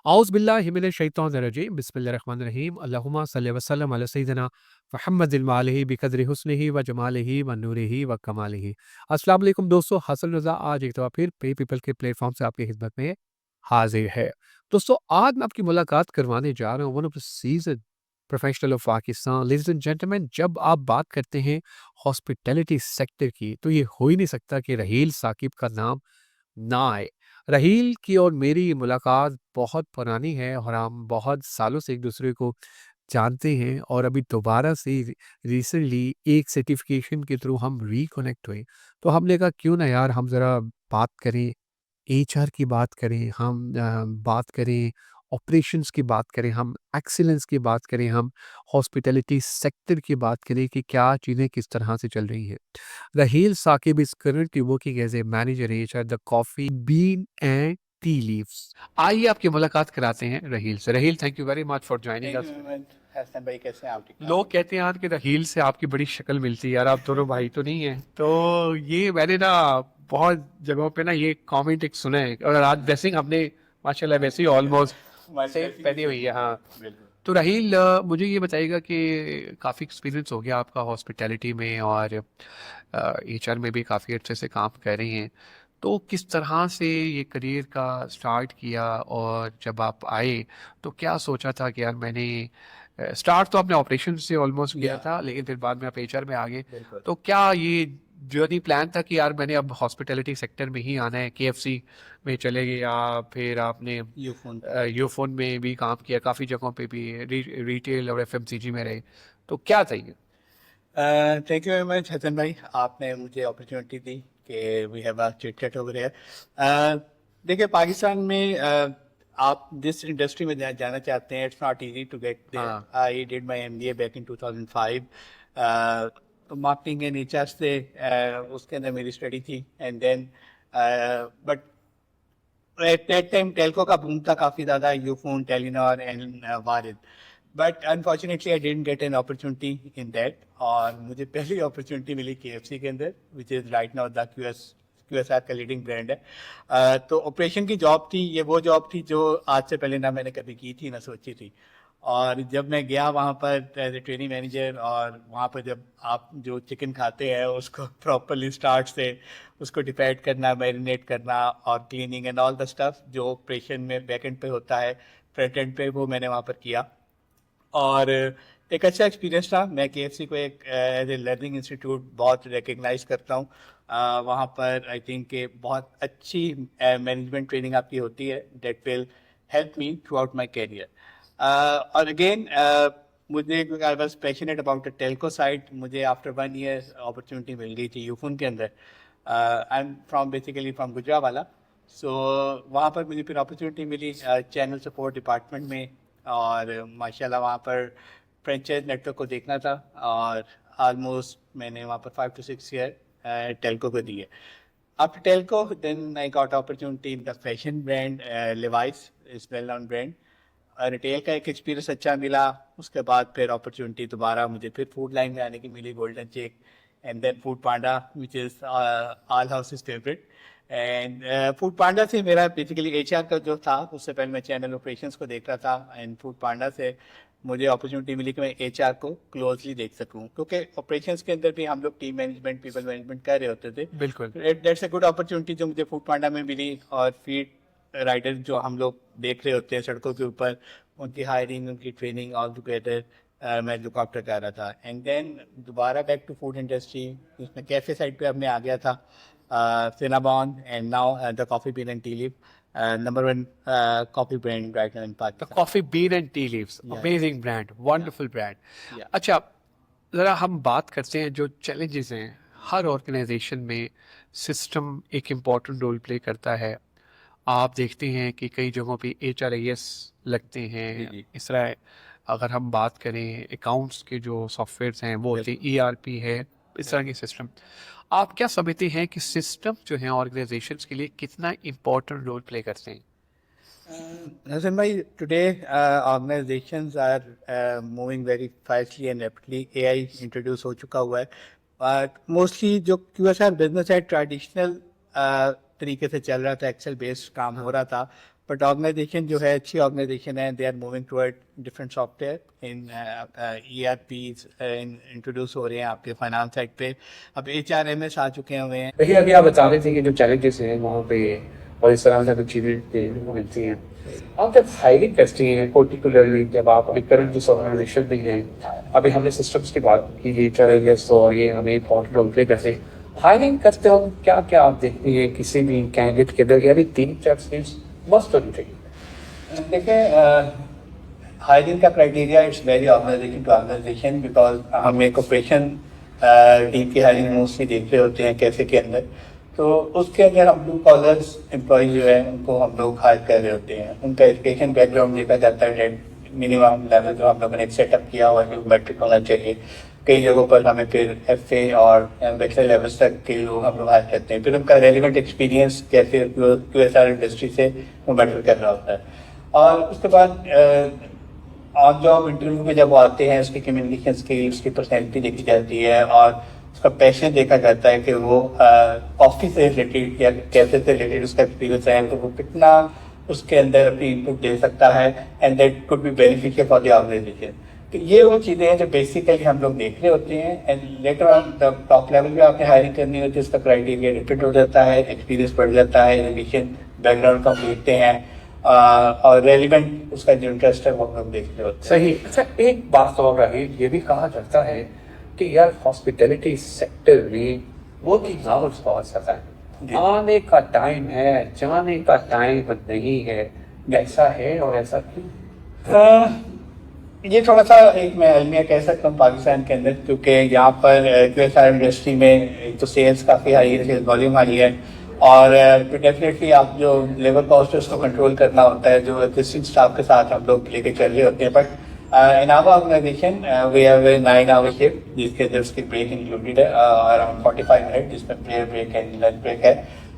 औज़ बिल्लाहि मिनश शैतानिर रजीम बिस्मिल्लाहिर रहमानिर रहीम अल्लाहुम्मा सल्लि व सल्लिम अला सय्यिदिना मुहम्मदिन व आलिहि बिक़द्रि हुस्निहि व जमालिहि व नूरिहि व कमालिहि। अस्सलाम वालेकुम दोस्तों, हसन रज़ा आज एक दफ़ा फिर पे पीपल के प्लेटफ़ॉर्म से आपकी खिदमत में हाज़िर है। दोस्तों, आज मैं आपकी मुलाकात करवाने जा रहा हूँ one of the seasoned professional of Pakistan. Ladies and gentleman, जब आप बात करते हैं हॉस्पिटैलिटी सेक्टर की, तो ये हो ही नहीं सकता कि रहील साकिब का नाम ना आए। रहील की और मेरी मुलाकात बहुत पुरानी है और हम बहुत सालों से एक-दूसरे को जानते हैं और अभी दोबारा से रिसेंटली एक सर्टिफ़िकेशन के थ्रू हम रिकनेक्ट हुए। तो हमने कहा क्यों ना यार हम ज़रा बात करें, एचआर की बात करें, हम बात करें ऑपरेशंस की बात करें, हम एक्सीलेंस की बात करें, हम हॉस्पिटैलिटी सेक्टर की बात करें कि क्या चीज़ें किस तरह से चल रही हैं। Raheel Saqib is currently working as a manager HR at the Coffee Bean and Tea Leaves। आइए आपकी मुलाकात कराते हैं रहील से। Raheel, thank you very much for joining thank us. You very much Hasan भाई, कैसे हैं आप? ठीक ठाक? लोग कहते हैं यार कि रहील से आपकी बड़ी शक्ल मिलती है यार, आप दोनों भाई तो नहीं हैं। तो ये मैंने ना बहुत जगहों पे ना ये कमेंट एक सुना है और आज ड्रेसिंग आपने माशाल्लाह वैसे ही ऑलमोस्ट हमारी सेम blessing पहनी भी हुई है। same है। हाँ, बिल्कुल। तो राहील, मुझे ये बताइएगा कि काफ़ी एक्सपीरियंस हो गया आपका हॉस्पिटैलिटी में और एचआर में भी काफ़ी अच्छे से काम कर रही हैं। तो किस तरह से ये करियर का स्टार्ट किया और जब आप आए तो क्या सोचा था कि यार मैंने स्टार्ट तो आपने ऑपरेशन से ऑलमोस्ट किया या था, लेकिन फिर बाद में आप एचआर में आ गए। बिल्कुल। तो क्या ये जर्नी प्लान था कि यार मैंने अब हॉस्पिटैलिटी सेक्टर में ही आना है, केएफसी में चले गए या फिर आपने यू फोन यूफोन में भी काम किया, काफ़ी जगहों पे भी रिटेल और एफएमसीजी में रहे, तो क्या चाहिए? Thank you very much Hasan भाई, आपने मुझे अपॉर्चुनिटी दी कि we have a chit chat over here. देखिए, पाकिस्तान में आप जिस इंडस्ट्री में जाना चाहते हैं, it's not easy to get there. हाँ, I did my MBA back in 2005। तो मार्केटिंग एंड एचआर से उसके अंदर मेरी स्टडी थी। And then but at that time telco का बूम था काफ़ी ज़्यादा, Ufone, Telenor and Warid. But unfortunately I didn't get an opportunity in that, और मुझे पहली अपॉर्चुनिटी मिली केएफसी के अंदर, which is right now the QSR का लीडिंग ब्रांड है। तो ऑपरेशन की जॉब थी, ये वो जॉब थी जो आज से पहले ना मैंने कभी की थी ना सोची थी। और जब मैं गया वहाँ पर एज ए ट्रेनिंग मैनेजर, और वहाँ पर जब आप जो चिकन खाते हैं उसको प्रॉपरली स्टार्ट से उसको डिफाइड करना, मैरिनेट करना और cleaning and all the stuff जो ऑपरेशन में बैक एंड पे होता है, फ्रंट एंड पे, वो मैंने वहाँ पर किया। और एक अच्छा एक्सपीरियंस था। मैं केएफसी को एक एज ए लर्निंग इंस्टीट्यूट बहुत रिकग्नाइज करता हूँ। वहाँ पर आई थिंक कि बहुत अच्छी मैनेजमेंट ट्रेनिंग आपकी होती है, that will help me throughout my career. और अगेन मुझे, I was passionate about the telco side, मुझे आफ्टर 1 ईयर अपॉर्चुनिटी मिल गई थी यूफोन के अंदर। I am from basically from Gujranwala. So वहाँ पर मुझे फिर अपॉर्चुनिटी मिली चैनल सपोर्ट डिपार्टमेंट में, और माशाल्लाह वहाँ पर फ्रेंचाइज नेटवर्क को देखना था। और ऑलमोस्ट मैंने वहाँ पर 5 to 6 ईयर टेल्को को दिए। आफ्टर Telco then I got opportunity in the fashion brand Levi's, is well known brand. Retail का एक एक्सपीरियंस अच्छा मिला। उसके बाद फिर अपॉर्चुनिटी दोबारा मुझे फिर फूड लाइन में आने की मिली, golden Chick and then Foodpanda, which is all houses favourite. And Foodpanda से मेरा बेसिकली एचआर का जो था, उससे पहले मैं चैनल ऑपरेशंस को देख रहा था, एंड फूड पांडा से मुझे अपॉर्चुनिटी मिली कि मैं एचआर को क्लोजली देख सकूं, क्योंकि ऑपरेशंस के अंदर भी हम लोग टीम मैनेजमेंट, पीपल मैनेजमेंट कर रहे होते थे। बिल्कुल। दैट्स अ गुड अपॉर्चुनिटी जो मुझे फूड पांडा में मिली। और फीड राइडर जो हम लोग देख रहे होते हैं सड़कों के ऊपर, उनकी हायरिंग, उनकी ट्रेनिंग ऑल टुगेदर मैं लुक आफ्टर कर रहा था। एंड देन दोबारा बैक टू फूड इंडस्ट्री, उसमें कैफ़े साइड पे अब मैं आ गया था, Cinnabon, and now the Coffee Bean and Tea Leaf, number one coffee brand right now in the Pakistan. Coffee bean and tea leaves, Yeah, amazing brand, yeah, wonderful brand. yeah. अच्छा, ज़रा हम बात करते हैं जो चैलेंजेस हैं। हर organisation में system एक इम्पॉर्टेंट रोल प्ले करता है। आप देखते हैं कि कई जगहों पे एचआरआईएस लगते जी हैं, जी, इस तरह अगर हम बात करें अकाउंट्स के जो सॉफ्टवेयर्स हैं वो होते हैं, बिल्कुल ईआरपी है, इस तरह के बिल्कुल। सिस्टम। आप क्या समझते हैं कि सिस्टम जो है ऑर्गेनाइजेशंस के लिए कितना इम्पोर्टेंट रोल प्ले करते हैं? Hasan bhai, today organizations are moving very fastly and rapidly. AI introduce हो चुका हुआ है, बट मोस्टली जो क्यूएसआर बिजनेस है ट्रेडिशनल तरीके से चल रहा था, एक्सेल बेस्ड काम हो हाँ, रहा था। बट ऑर्गेनाइजेशन जो है अच्छी ऑर्गेनाइजेशन है, they are moving toward different software in ERPs introduce हो रहे हैं आपके फाइनेंस साइड पे। अब HRMS आ चुके हुए हैं। देखिए अभी आप बता रहे थे कि जो चैलेंजेस हैं वहाँ पे और इस तरह से कुछ चीज़ें मिलती हैं। आप जब हायरिंग करती हैं पर्टिकुलरली जब आप अभी करंट जिस ऑर्गेनाइजेशन में हैं, अभी हमने सिस्टम्स की बात की चैलेंजेस और ये हमें इम्पोर्टेंट रोल प्ले करते हैं। हायरिंग करते हो क्या क्या आप देखती हैं किसी भी कैंडिडेट के अंदर, यानी 3-4 स्किल्स मस्ट होनी चाहिए? देखिए हायरिंग का criteria it's very organization to organization, because हम एक ऑपरेशन टीम की हायरिंग मोस्टली देख रहे होते हैं कैसे के अंदर, तो उसके अंदर हम ब्लू कॉलर्स एम्प्लॉय जो है उनको हम लोग हायर कर रहे होते हैं। उनका एजुकेशन बैकग्राउंड देखा जाता है, मिनिमम लेवल जो हम लोगों ने एक सेटअप किया हुआ है मैट्रिक होना चाहिए। कई जगहों पर हमें फिर FA और बैचलर लेवल तक के लोग हम लोग हायर करते हैं। फिर उनका रेलिवेंट एक्सपीरियंस कैसे QSR इंडस्ट्री से वो मैटर कर रहा होता है। और उसके बाद ऑन जॉब इंटरव्यू में जब वो आते हैं उसकी कम्युनिकेशन स्किल, उसकी पर्सनैलिटी देखी जाती है और उसका पैशन देखा जाता है कि वो ऑफिस से रिलेटेड या कैसे से रिलेटेड उसका एक्सपीरियंस है, तो वो कितना उसके अंदर अपनी इनपुट दे सकता है and that could be beneficial for the organization. तो ये वो चीज़ें हैं जो बेसिकली हम लोग देख रहे होते हैं and later on top level पे आपने हायरिंग करनी होती है, उसका क्राइटेरिया डिफरेंट हो जाता है, एक्सपीरियंस बढ़ जाता है, एजुकेशन बैकग्राउंड का देखते हैं और रेलिवेंट उसका जो इंटरेस्ट है वो हम लोग देखते होते हैं। सही। अच्छा एक बात और रही, ये भी कहा जाता है कि यार हॉस्पिटैलिटी सेक्टर में वो की आवर्स बहुत ज़्यादा है, आने का टाइम है जाने का टाइम नहीं है, ऐसा है और ऐसा क्यों? ये थोड़ा सा एक मैं अलमिया कह सकता हूँ पाकिस्तान के अंदर, क्योंकि यहाँ पर QSR इंडस्ट्री में एक तो सेल्स काफ़ी हाई है, सेल्स वॉल्यूम हाई है और डेफिनेटली आप जो लेबर कॉस्ट है उसको कंट्रोल करना होता है, जो एग्जिस्टिंग स्टाफ के साथ हम लोग लेके चल रहे होते हैं। But in our organization we have a 9-hour shift जिसके अंदर उसकी ब्रेक इंक्लूडेड है अराउंड 45 मिनट, जिसमें प्रेयर ब्रेक है, लंच ब्रेक है।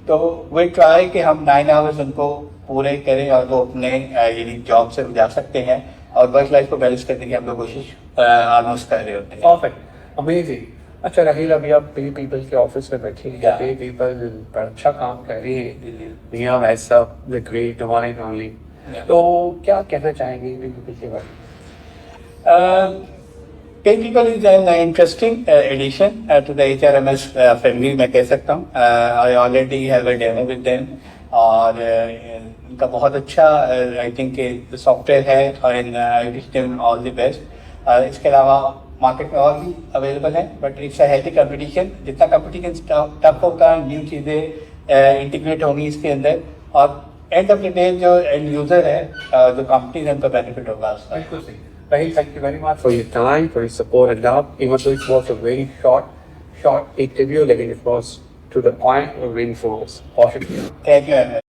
तो वे ट्राई कि हम 9 hours उनको पूरे करें और वो अपने ये जॉब से जा सकते हैं और वर्क लाइफ को बैलेंस करने की हम लोग कोशिश ऑलमोस्ट कर रहे होते हैं। Perfect, amazing. अच्छा राहिल, अभी आप पे पीपल के ऑफिस में बैठे हैं, पे पीपल पर अच्छा काम कर रही है, दुनिया वैसा the great one and only, तो क्या कहना चाहेंगे पे पीपल के बारे में? Pay People is an interesting addition to the HRMS family, मैं कह सकता हूँ। I already have a demo with them और इनका बहुत अच्छा आई थिंक सॉफ्टवेयर है और I wish them all the best. इसके अलावा मार्केट में और भी अवेलेबल है, but it's a healthy competition. जितना कंपटीशन टफ होगा, न्यू चीज़ें इंटीग्रेट होंगी इसके अंदर और एंड ऑफ द डे जो एंड यूजर है, जो कंपनीज है, उनका बेनिफिट होगा उसका। बिल्कुल सही। Rahil, thank you very much for your time, for your support and love. Even though it was a very short interview, like it was to the point, or very focused. Thank you.